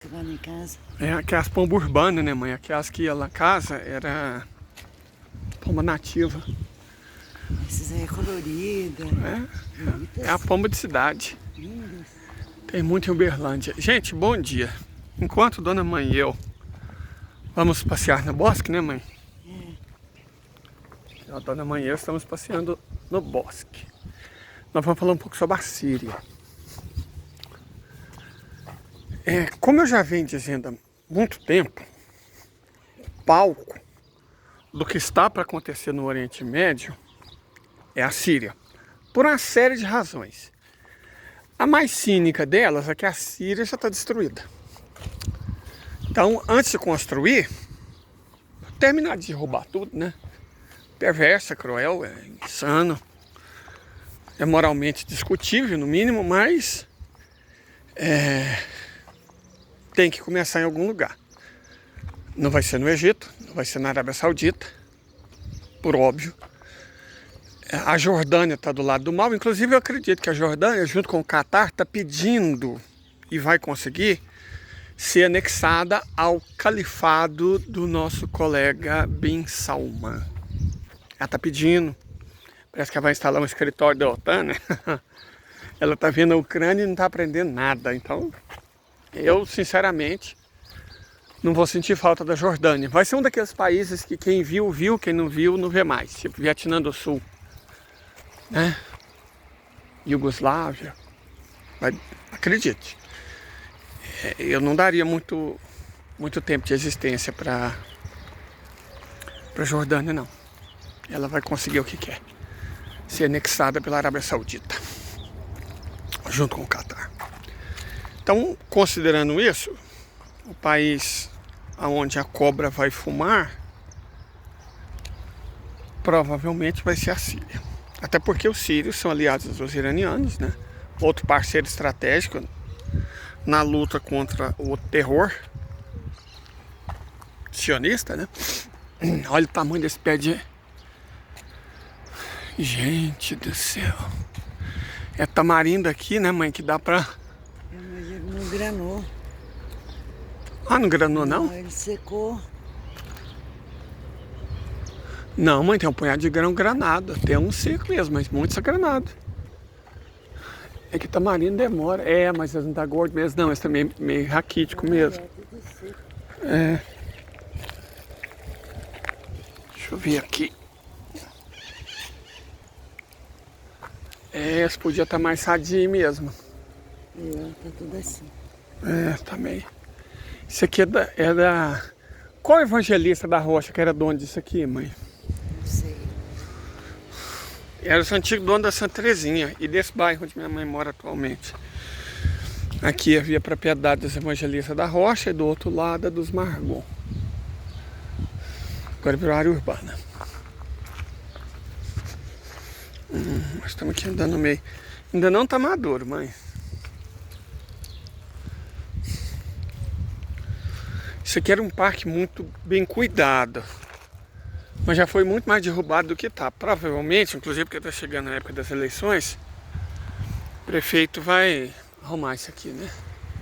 Lá em casa. É aquelas pombas urbanas, né, mãe? Aquelas que ia lá em casa era pomba nativa. Essas aí é colorida, É a bonitas, pomba de cidade. lindas. Tem muito em Uberlândia. Gente, bom dia. Enquanto Dona Mãe e eu vamos passear no bosque, né, mãe? A Dona Mãe e eu estamos passeando no bosque. Nós vamos falar um pouco sobre a Síria. Como eu já venho dizendo há muito tempo, o palco do que está para acontecer no Oriente Médio é a Síria, por uma série de razões. A mais cínica delas é que a Síria já está destruída. Então, antes de construir, terminar de derrubar tudo, né? Perverso, é cruel, é insano, é moralmente discutível, no mínimo, mas tem que começar em algum lugar. Não vai ser no Egito, não vai ser na Arábia Saudita, por óbvio. A Jordânia está do lado do mal. Inclusive, eu acredito que a Jordânia, junto com o Catar, está pedindo e vai conseguir ser anexada ao califado do nosso colega Bin Salman. Ela está pedindo. Parece que ela vai instalar um escritório da OTAN, né? Ela está vendo a Ucrânia e não está aprendendo nada. Então, eu, sinceramente, não vou sentir falta da Jordânia. Vai ser um daqueles países que quem viu, viu, quem não viu, não vê mais. Tipo Vietnã do Sul, né? Iugoslávia. Acredite. Eu não daria muito tempo de existência para Jordânia, não. Ela vai conseguir o que quer. Ser anexada pela Arábia Saudita. Junto com o Catar. Então, considerando isso, o país onde a cobra vai fumar provavelmente vai ser a Síria. Até porque os sírios são aliados dos iranianos, né? Outro parceiro estratégico na luta contra o terror sionista, né? Olha o tamanho desse pé de... Gente do céu. É tamarindo aqui, né, mãe? Que dá pra... Mas ele não granou. Ah, não granou, não? Ele secou. Não, mãe, tem um punhado de grão granado. Tem um seco mesmo, mas muito granado. É que tamarindo demora. Mas ele não tá gordo mesmo, não. Esse também é meio raquítico mesmo. Tudo seco. Deixa eu ver aqui. Esse podia estar mais sadio mesmo. Tá tudo assim. Tá meio. Isso aqui é da... Qual evangelista da rocha que era dono disso aqui, mãe? Não sei. Era o antigo dono da Santa Terezinha e desse bairro onde minha mãe mora atualmente. Aqui havia propriedade dos evangelistas da rocha e do outro lado é dos Margon. Agora virou área urbana. Nós estamos aqui andando no meio. Ainda não está maduro, mãe. Isso aqui era um parque muito bem cuidado. Mas já foi muito mais derrubado do que está. Provavelmente, inclusive porque está chegando na época das eleições, o prefeito vai arrumar isso aqui, né?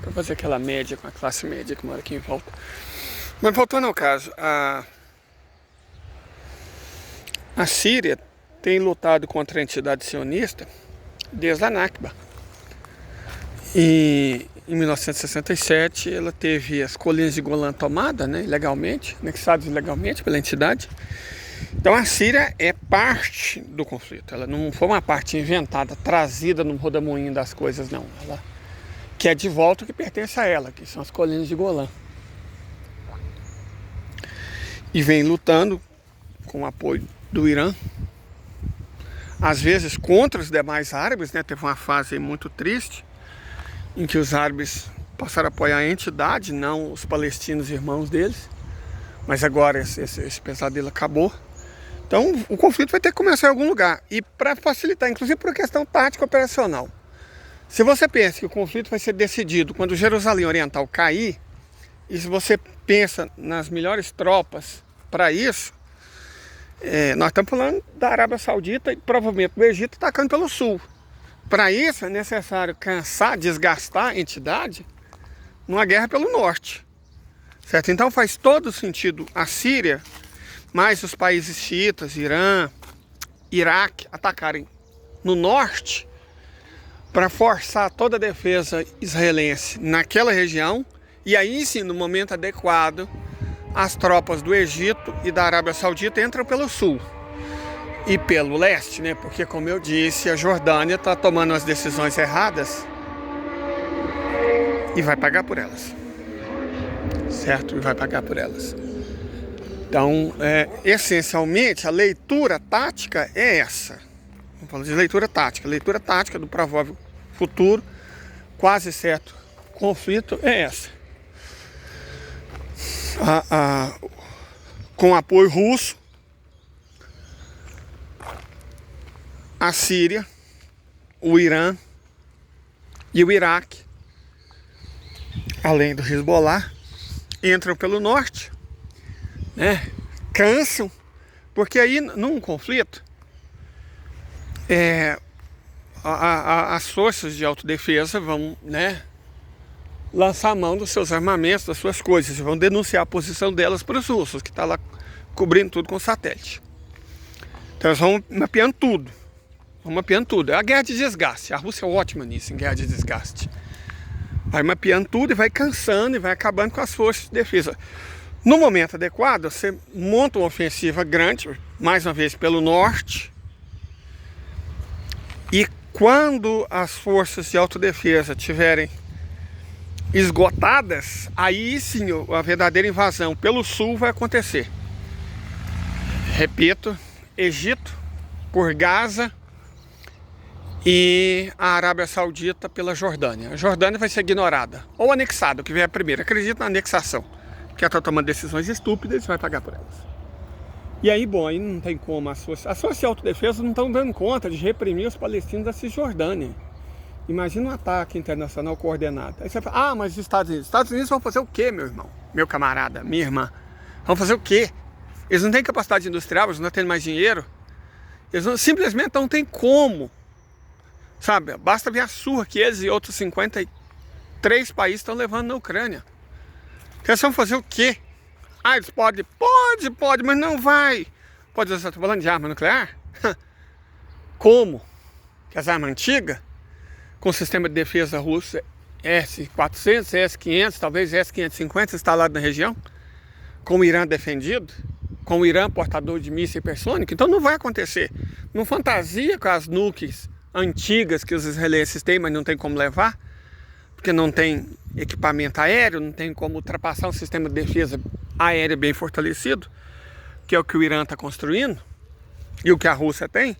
Para fazer aquela média com a classe média que mora aqui em volta. Mas voltando ao caso, a Síria tem lutado contra a entidade sionista desde a Nakba. E em 1967 ela teve as colinas de Golã tomadas, né, ilegalmente, anexadas ilegalmente pela entidade. Então a Síria é parte do conflito. Ela não foi uma parte inventada, trazida no rodamuinho das coisas, não. Ela quer de volta o que pertence a ela, que são as colinas de Golã. E vem lutando com o apoio do Irã, às vezes contra os demais árabes, né? Teve uma fase muito triste em que os árabes passaram a apoiar a entidade, não os palestinos irmãos deles. Mas agora esse pesadelo acabou. Então o conflito vai ter que começar em algum lugar. E para facilitar, inclusive por questão tática operacional. Se você pensa que o conflito vai ser decidido quando Jerusalém Oriental cair, e se você pensa nas melhores tropas para isso, nós estamos falando da Arábia Saudita e provavelmente do Egito atacando pelo sul. Para isso é necessário cansar, desgastar a entidade numa guerra pelo norte. Certo? Então faz todo sentido a Síria, mais os países xiitas, Irã, Iraque, atacarem no norte para forçar toda a defesa israelense naquela região. E aí sim, no momento adequado, as tropas do Egito e da Arábia Saudita entram pelo sul e pelo leste, né? Porque, como eu disse, a Jordânia está tomando as decisões erradas e vai pagar por elas. Certo? E vai pagar por elas. Então, essencialmente, a leitura tática é essa. Vamos falar de leitura tática. A leitura tática do provável futuro, quase certo conflito, é essa. Com apoio russo, a Síria, o Irã e o Iraque, além do Hezbollah, entram pelo norte, né? Cansam, porque aí num conflito as forças de autodefesa vão, né, lançar a mão dos seus armamentos, das suas coisas, e vão denunciar a posição delas para os russos, que estão lá cobrindo tudo com satélite. Então eles vão mapeando tudo. Vão mapeando tudo. É a guerra de desgaste. A Rússia é ótima nisso, em guerra de desgaste. Vai mapeando tudo e vai cansando e vai acabando com as forças de defesa. No momento adequado, você monta uma ofensiva grande, mais uma vez pelo norte, e quando as forças de autodefesa tiverem esgotadas, aí sim a verdadeira invasão pelo sul vai acontecer. Repito, Egito por Gaza e a Arábia Saudita pela Jordânia. A Jordânia vai ser ignorada ou anexada, o que vier primeiro. Acredito na anexação, que ela está tomando decisões estúpidas e vai pagar por elas. E aí, bom, aí não tem como as forças de autodefesa não estão dando conta de reprimir os palestinos da Cisjordânia. Imagina um ataque internacional coordenado. Aí você fala, mas os Estados Unidos. Os Estados Unidos vão fazer o quê, meu irmão? Meu camarada, minha irmã? Vão fazer o quê? Eles não têm capacidade industrial, eles não têm mais dinheiro. Simplesmente não tem como. Sabe, basta ver a surra que eles e outros 53 países estão levando na Ucrânia. Eles vão fazer o quê? Eles podem? Pode, mas não vai. Pode usar, estou falando de arma nuclear? Como? Que as armas antigas, com o sistema de defesa russo S-400, S-500, talvez S-550 instalado na região, com o Irã defendido, com o Irã portador de míssil hipersônico, então não vai acontecer. Não fantasia com as nuques antigas que os israelenses têm, mas não tem como levar, porque não tem equipamento aéreo, não tem como ultrapassar um sistema de defesa aéreo bem fortalecido, que é o que o Irã está construindo, e o que a Rússia tem.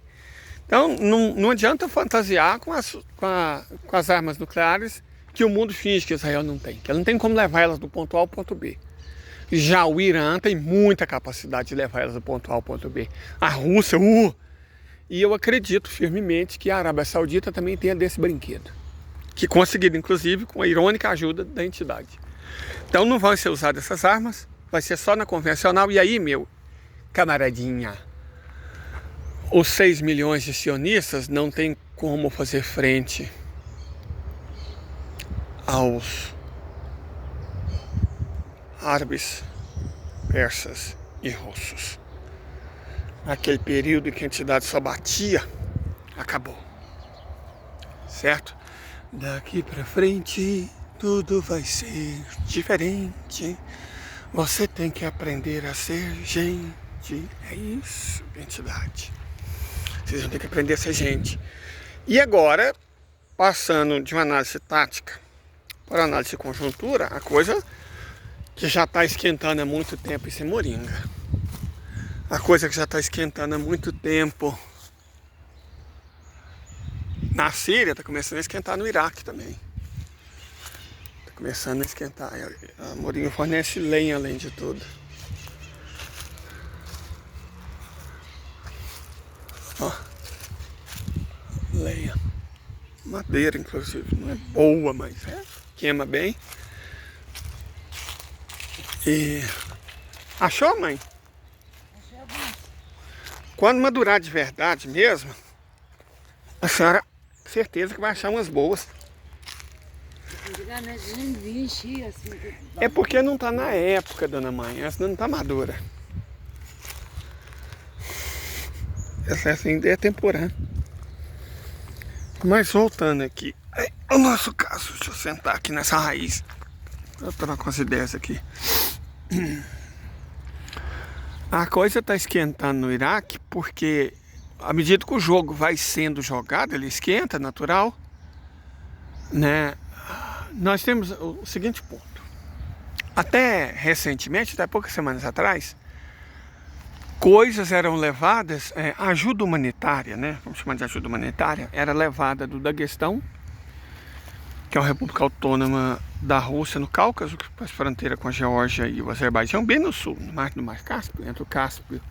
Então, não adianta fantasiar com as armas nucleares que o mundo finge que Israel não tem. Que ela não tem como levar elas do ponto A ao ponto B. Já o Irã tem muita capacidade de levar elas do ponto A ao ponto B. A Rússia, E eu acredito firmemente que a Arábia Saudita também tenha desse brinquedo. Que conseguido, inclusive, com a irônica ajuda da entidade. Então não vão ser usadas essas armas, vai ser só na convencional. E aí, meu camaradinha, os 6 milhões de sionistas não tem como fazer frente aos árabes, persas e russos. Aquele período em que a entidade só batia, acabou. Certo? Daqui pra frente, tudo vai ser diferente. Você tem que aprender a ser gente. É isso, entidade. Vocês vão ter que aprender a ser gente. E agora, passando de uma análise tática para análise de conjuntura, a coisa que já está esquentando há muito tempo, isso é moringa. A coisa que já está esquentando há muito tempo na Síria, está começando a esquentar no Iraque também. Está começando a esquentar. A moringa fornece lenha além de tudo. Ó, lenha, madeira inclusive, não é boa, mas queima bem. E achou, mãe? Quando madurar de verdade mesmo, a senhora certeza que vai achar umas boas. Antigamente nem enchia assim. É porque não tá na época, dona mãe. Essa não tá madura. Essa ainda é temporã. Mas voltando aqui. O nosso caso. Deixa eu sentar aqui nessa raiz. Eu tô com as ideias aqui. A coisa tá esquentando no Iraque porque à medida que o jogo vai sendo jogado, ele esquenta, natural, né? Nós temos o seguinte ponto. Até recentemente, até poucas semanas atrás, coisas eram levadas, ajuda humanitária, né? Vamos chamar de ajuda humanitária, era levada do Daguestão, que é uma república autônoma da Rússia no Cáucaso, que faz fronteira com a Geórgia e o Azerbaijão, bem no sul, no Mar Cáspio, entre o Cáspio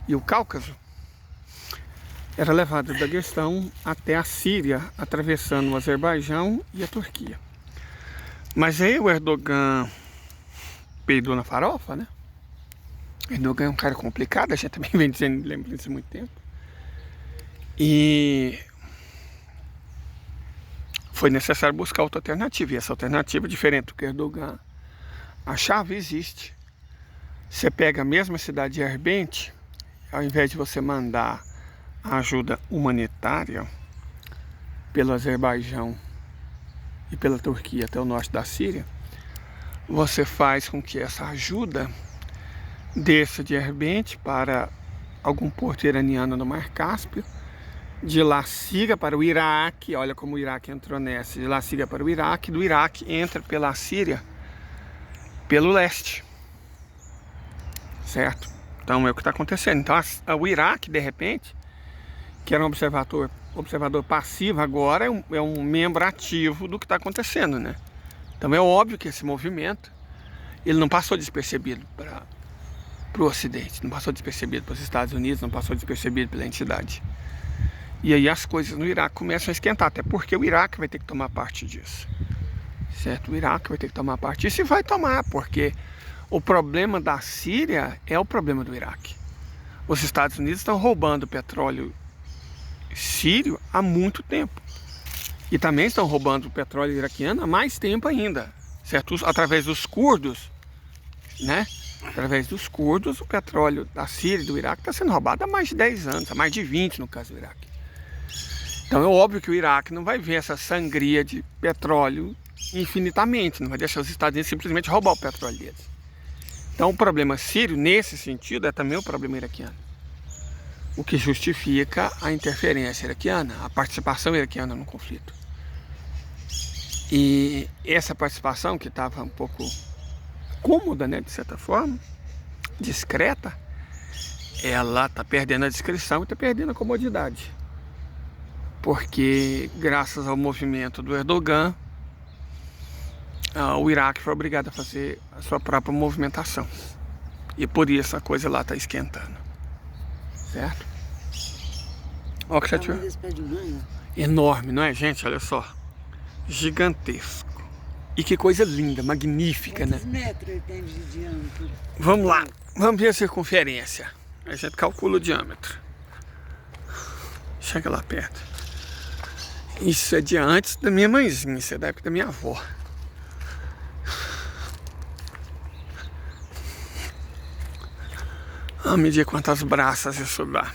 e o Cáucaso. Era levada do Daguestão até a Síria, atravessando o Azerbaijão e a Turquia. Mas aí o Erdogan peidou na farofa, né? Erdogan é um cara complicado, a gente também vem dizendo, lembra disso há muito tempo. E foi necessário buscar outra alternativa. E essa alternativa, diferente do que Erdogan achava, existe. Você pega a mesma cidade de Erbente, ao invés de você mandar a ajuda humanitária pelo Azerbaijão e pela Turquia até o norte da Síria, você faz com que essa ajuda desça de Erbente para algum porto iraniano no Mar Cáspio, de lá siga para o Iraque, olha como o Iraque entrou nessa, de lá siga para o Iraque, do Iraque entra pela Síria, pelo leste, certo? Então é o que está acontecendo. Então o Iraque, de repente, que era um observador passivo, agora é um membro ativo do que está acontecendo, né? Então é óbvio que esse movimento, ele não passou despercebido para o Ocidente, não passou despercebido para os Estados Unidos, não passou despercebido pela entidade. E aí as coisas no Iraque começam a esquentar, até porque o Iraque vai ter que tomar parte disso, certo? O Iraque vai ter que tomar parte disso e vai tomar, porque o problema da Síria é o problema do Iraque. Os Estados Unidos estão roubando petróleo sírio há muito tempo. E também estão roubando o petróleo iraquiano há mais tempo ainda, certo? Através dos curdos, né? Através dos curdos, o petróleo da Síria e do Iraque está sendo roubado há mais de 10 anos, há mais de 20 no caso do Iraque. Então é óbvio que o Iraque não vai ver essa sangria de petróleo infinitamente, não vai deixar os Estados Unidos simplesmente roubar o petróleo deles. Então o problema sírio, nesse sentido, é também o problema iraquiano. O que justifica a interferência iraquiana, a participação iraquiana no conflito. E essa participação, que estava um pouco cômoda, né, de certa forma, discreta, ela está perdendo a discrição e está perdendo a comodidade. Porque, graças ao movimento do Erdogan, o Iraque foi obrigado a fazer a sua própria movimentação. E por isso a coisa lá está esquentando. Certo? Olha que chateou. Enorme, não é, gente? Olha só. Gigantesco. E que coisa linda, magnífica, né? Quantos metros ele tem de diâmetro? Vamos lá. Vamos ver a circunferência. A gente calcula o diâmetro. Chega lá perto. Isso é de antes da minha mãezinha. Isso é da época da minha avó. Vamos medir quantas braças isso dá.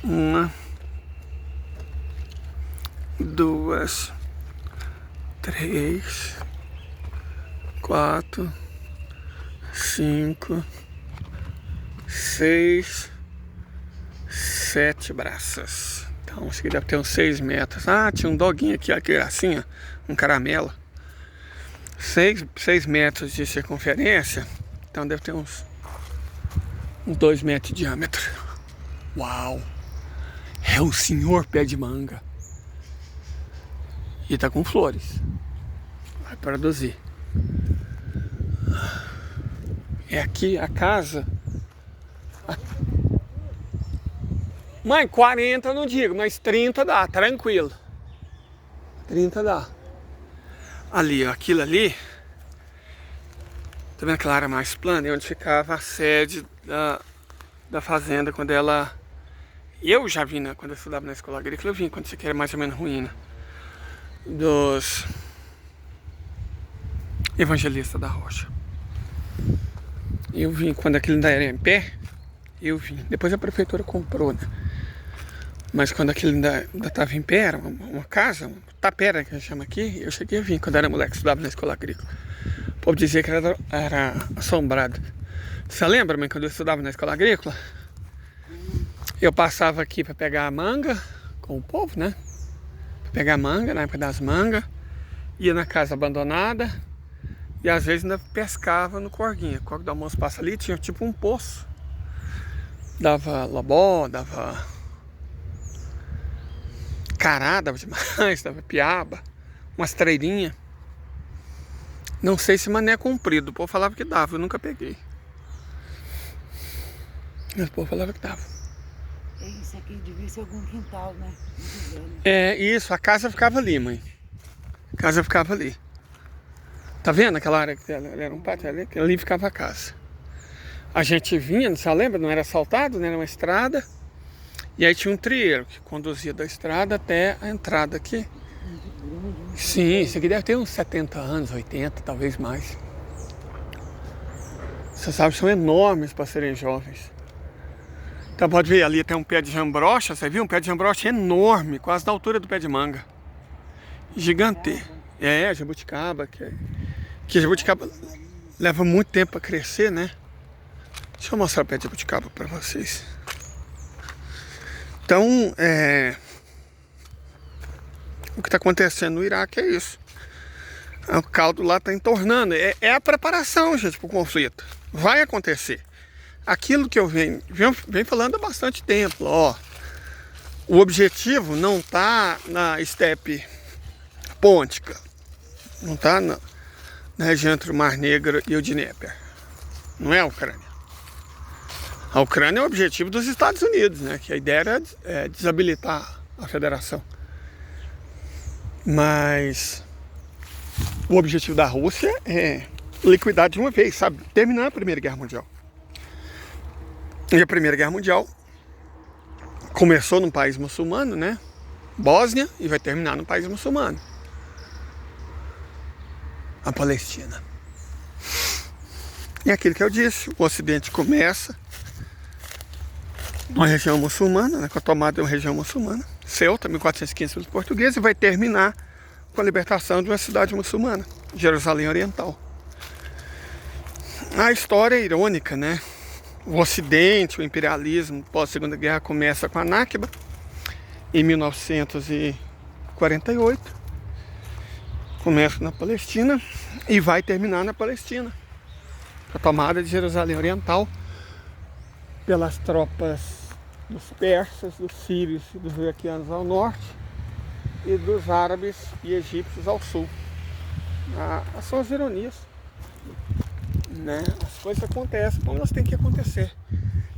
1, 2, 3, 4, 5, 6, 7 braças. Então isso aqui deve ter uns 6 metros. Ah, tinha um doguinho aqui, ó, que assim, ó, um caramelo. 6 metros de circunferência. Então deve ter uns 2 metros de diâmetro. Uau! É o senhor pé de manga. E tá com flores. Vai produzir. É aqui a casa. Mãe, 40 não digo, mas 30 dá, tranquilo. 30 dá. Ali, ó, aquilo ali. Tá vendo aquela área mais plana? É onde ficava a sede da fazenda quando ela... Eu já vi, né? Quando eu estudava na escola agrícola, eu vi quando isso aqui era mais ou menos ruína. dos evangelistas da rocha. Eu vim, quando aquilo ainda era em pé, eu vim. Depois a prefeitura comprou, né? Mas quando aquilo ainda estava em pé, era uma casa, uma tapera que a gente chama aqui, eu cheguei a vir quando era moleque, estudava na escola agrícola. O povo dizia que era assombrado. Você lembra, mãe, quando eu estudava na escola agrícola? Eu passava aqui para pegar a manga com o povo, né? Para pegar a manga, na época das mangas. Ia na casa abandonada. E às vezes ainda pescava no corguinho. O corgo do almoço passa ali, tinha tipo um poço. Dava lobó, dava cará, dava demais, dava piaba. Umas treirinhas. Não sei se mané comprido. O povo falava que dava, eu nunca peguei. Mas o povo falava que dava. Isso aqui devia ser algum quintal, né? É, isso, a casa ficava ali, mãe. A casa ficava ali. Tá vendo aquela área que era um pátio ali? Que ali ficava a casa. A gente vinha, você lembra? Não era asfaltado, né? Era uma estrada. E aí tinha um trieiro que conduzia da estrada até a entrada aqui. Sim, isso aqui deve ter uns 70 anos, 80, talvez mais. Você sabe, são enormes para serem jovens. Então pode ver, ali tem um pé de jambrocha, você viu? Um pé de jambrocha enorme, quase da altura do pé de manga. Gigante. É, jabuticaba, que jabuticaba leva muito tempo para crescer, né? Deixa eu mostrar o pé de jabuticaba para vocês. Então, o que está acontecendo no Iraque é isso. O caldo lá está entornando. É a preparação, gente, para o conflito. Vai acontecer. Aquilo que eu venho falando há bastante tempo, ó. O objetivo não está na estepe pôntica. Não está na região entre o Mar Negro e o Dnieper. Não é a Ucrânia. A Ucrânia é o objetivo dos Estados Unidos, né? Que a ideia era desabilitar a federação. Mas o objetivo da Rússia é liquidar de uma vez, sabe? Terminar a Primeira Guerra Mundial. E a Primeira Guerra Mundial começou num país muçulmano, né? Bósnia, e vai terminar num país muçulmano. A Palestina. E aquilo que eu disse, o Ocidente começa numa região muçulmana, né, com a tomada de uma região muçulmana, Ceuta, 1415 pelos portugueses, e vai terminar com a libertação de uma cidade muçulmana, Jerusalém Oriental. A história é irônica, né? O Ocidente, o imperialismo pós-Segunda Guerra começa com a Nakba, em 1948. Começa na Palestina e vai terminar na Palestina. A tomada de Jerusalém Oriental pelas tropas dos persas, dos sírios e dos iraquianos ao norte e dos árabes e egípcios ao sul. São as ironias, né? As coisas acontecem como elas têm que acontecer.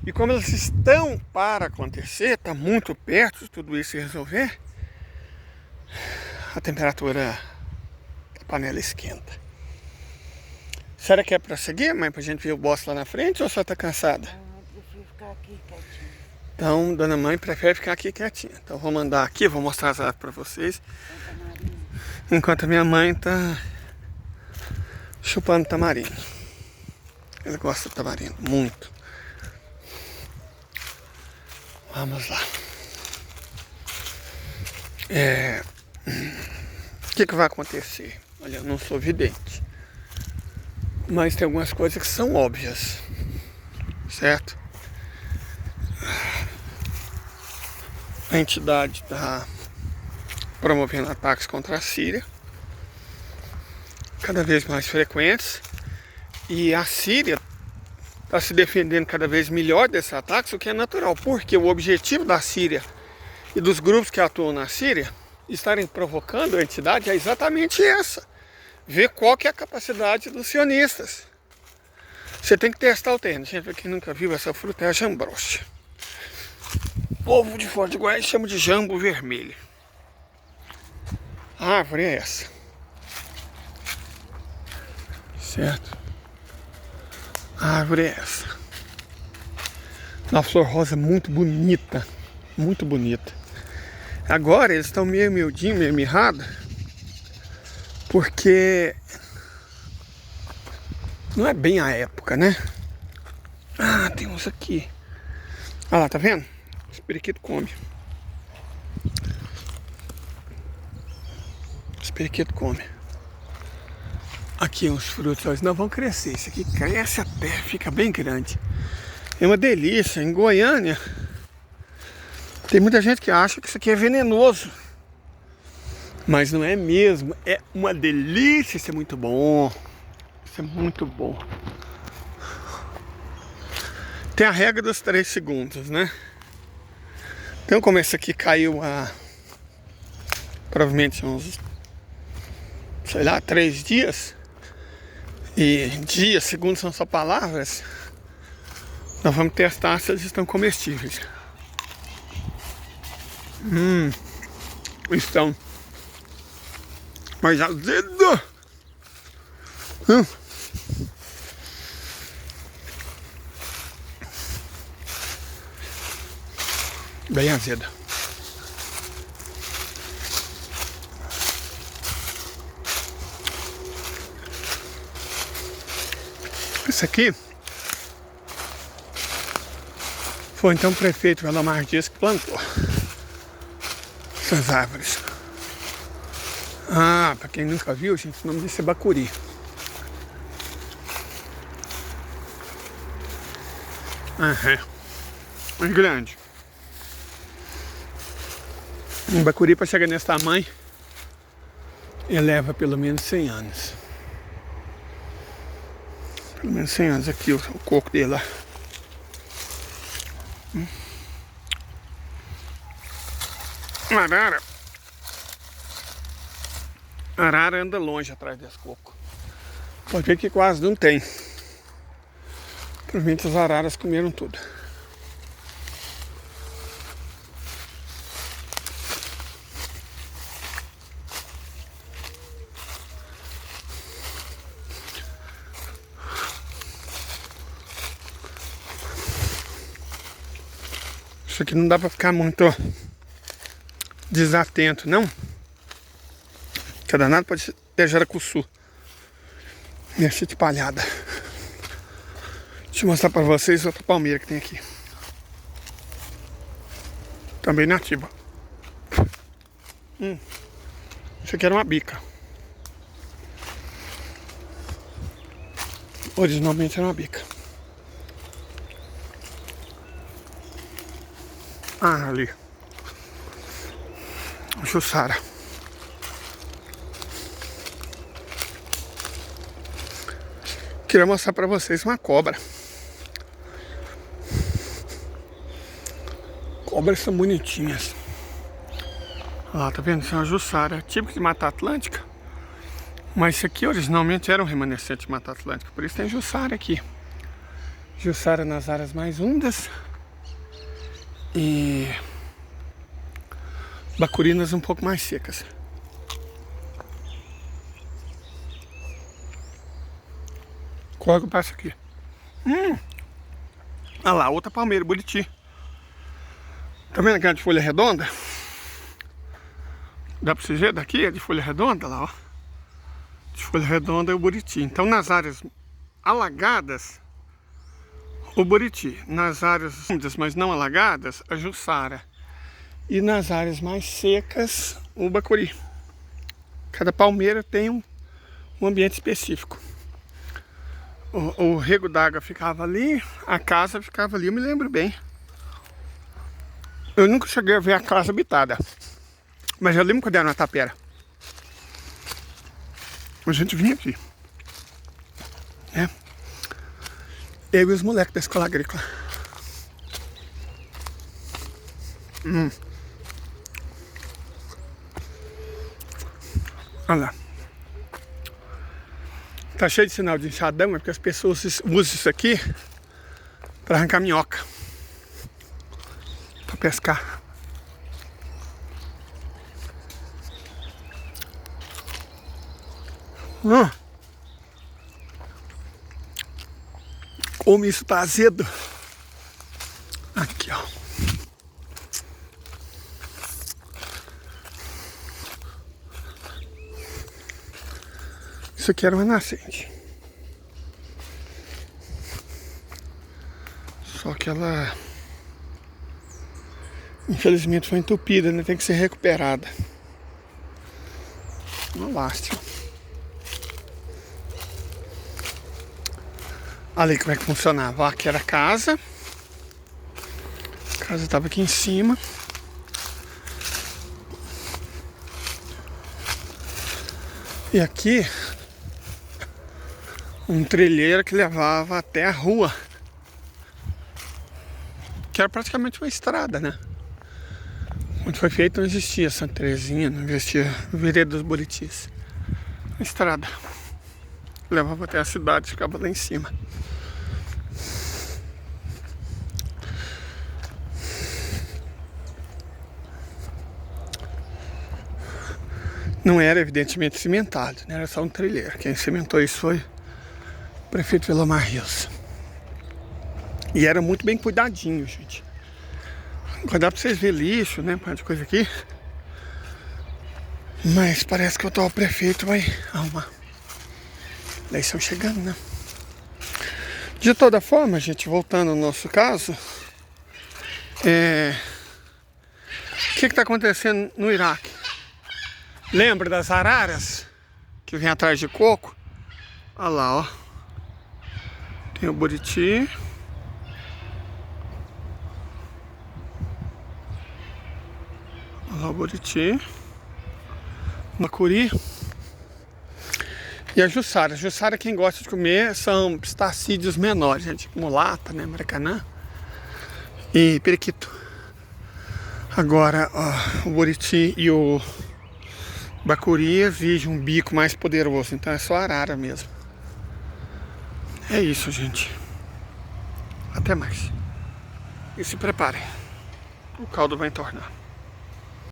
E como elas estão para acontecer, está muito perto de tudo isso se resolver, a temperatura da panela esquenta. Será que é para seguir, mãe, para a gente ver o boss lá na frente, ou só está cansada? Eu prefiro ficar aqui quietinho. Então, dona mãe prefere ficar aqui quietinha. Então, vou mandar aqui, vou mostrar as árvores para vocês. Enquanto a minha mãe está chupando tamarindo. Ela gosta de tamarindo, muito. Vamos lá. O que vai acontecer? Olha, eu não sou vidente. Mas tem algumas coisas que são óbvias. Certo? A entidade está promovendo ataques contra a Síria, cada vez mais frequentes, e a Síria está se defendendo cada vez melhor desses ataques, o que é natural, porque o objetivo da Síria e dos grupos que atuam na Síria estarem provocando a entidade é exatamente essa: ver qual que é a capacidade dos sionistas. Você tem que testar o terreno. Gente, pra quem nunca viu, essa fruta é a jambrocha. O povo de Foz do Goiás chama de jambo vermelho. A árvore é essa. Certo? A árvore é essa. Uma flor rosa muito bonita. Muito bonita. Agora eles estão meio miudinhos, meio mirrados, Porque não é bem a época, né? Ah, tem uns aqui. Olha lá, tá vendo? Os periquitos comem. Os periquitos comem. Aqui uns frutos, eles não vão crescer. Isso aqui cresce até, fica bem grande. É uma delícia. Em Goiânia, tem muita gente que acha que isso aqui é venenoso. Mas não é mesmo. É uma delícia. Isso é muito bom. Isso é muito bom. Tem a regra dos 3 segundos, né? Então, como esse aqui caiu há provavelmente uns, sei lá, 3 dias. E dias, segundos são só palavras. Nós vamos testar se eles estão comestíveis. Estão mais azedo. Bem azedo. Isso aqui foi então o prefeito Valdomar Dias que plantou essas árvores. Ah, pra quem nunca viu, gente, o nome disso é bacuri. É grande. Um bacuri para chegar nesse tamanho, ele leva pelo menos 100 anos. Pelo menos 100 anos aqui, o coco dele lá. Arara. Arara anda longe atrás desse coco. Pode ver que quase não tem. Provavelmente as araras comeram tudo. Isso aqui não dá pra ficar muito desatento, não. Que danado pode ter jaracuçu. Mexa de palhada. Deixa eu mostrar pra vocês outra palmeira que tem aqui. Também nativa. Isso aqui era uma bica. Originalmente era uma bica. Ah, ali. Jussara. Queria mostrar pra vocês uma cobra. Cobras são bonitinhas. Olha lá, tá vendo? Isso é uma jussara, típica de Mata Atlântica. Mas isso aqui originalmente era um remanescente de Mata Atlântica. Por isso tem jussara aqui. Jussara nas áreas mais úmidas. E bacurinas um pouco mais secas. Corgo passa aqui. Olha lá, outra palmeira, buriti. Tá vendo aquela de folha redonda? Dá pra você ver daqui? É de folha redonda, lá, ó. De folha redonda é o buriti. Então nas áreas alagadas, o buriti. Nas áreas úmidas, mas não alagadas, a jussara. E nas áreas mais secas, o bacuri. Cada palmeira tem um ambiente específico. O rego d'água ficava ali, a casa ficava ali, eu me lembro bem. Eu nunca cheguei a ver a casa habitada, mas eu lembro quando era na tapera. A gente vinha aqui. Eu e os moleques da escola agrícola. Olha lá. Tá cheio de sinal de enxadão, é porque as pessoas usam isso aqui para arrancar minhoca. Para pescar. Como isso tá azedo. Aqui, ó. Isso aqui era uma nascente. Só que ela, infelizmente, foi entupida, né? Tem que ser recuperada. Uma lástima. Ali como é que funcionava. Aqui era a casa. A casa estava aqui em cima. E aqui um trilheiro que levava até a rua, que era praticamente uma estrada, né? Quando foi feito não existia Santa Terezinha, não existia Vereda dos Buritis. Uma estrada. Levava até a cidade, ficava lá em cima. Não era evidentemente cimentado, né? Era só um trilheiro. Quem cimentou isso foi o prefeito Vilomar Rios. E era muito bem cuidadinho, gente. Agora dá pra vocês verem lixo, né? Um de coisa aqui. Mas parece que o atual prefeito vai arrumar. Eleição chegando, né? De toda forma, gente, voltando ao nosso caso, o que está acontecendo no Iraque? Lembra das araras que vem atrás de coco? Olha lá, ó. Tem o buriti. Olha lá o buriti. Macuri. E a jussara. A jussara, quem gosta de comer, são pistacídeos menores, gente. Mulata, né? Maracanã. E periquito. Agora, ó, o buriti e o bacuri exige um bico mais poderoso. Então é só arara mesmo. É isso, gente. Até mais. E se preparem. O caldo vai entornar.